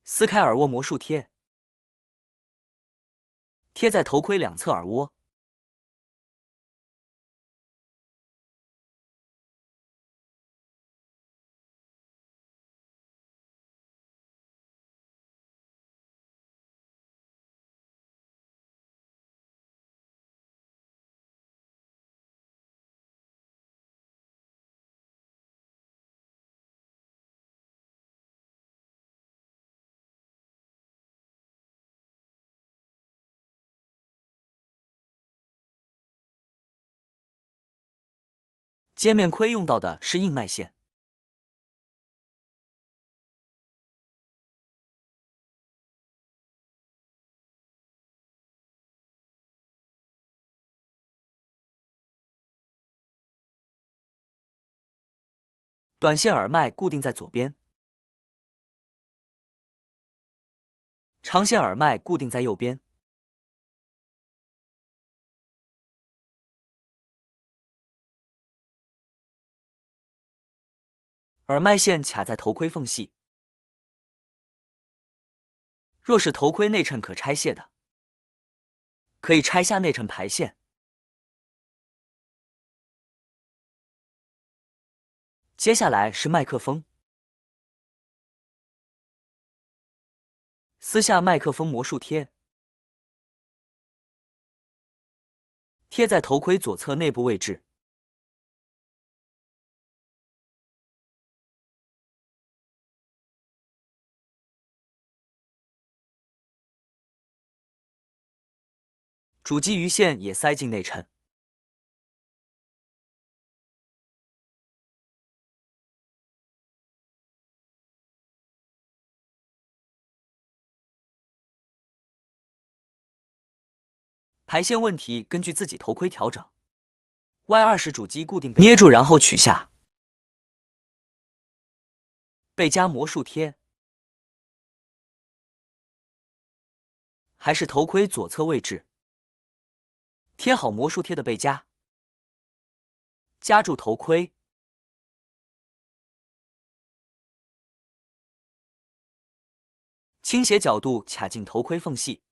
撕开耳蜗魔术贴，贴在头盔两侧耳蜗。接面盔用到的是硬脉线。短线耳麦固定在左边，长线耳麦固定在右边。耳麦线卡在头盔缝隙，若是头盔内衬可拆卸的，可以拆下内衬排线。接下来是麦克风，撕下麦克风魔术贴，贴在头盔左侧内部位置。主机鱼线也塞进内衬。排线问题根据自己头盔调整。Y20主机固定捏住，然后取下。背夹魔术贴，还是头盔左侧位置。贴好魔术贴的背夹，夹住头盔，倾斜角度卡进头盔缝隙。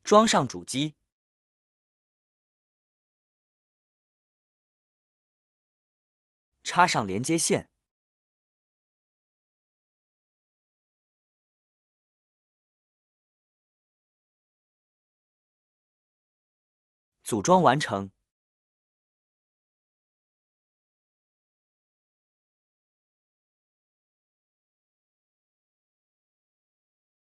装上主机，插上连接线，组装完成。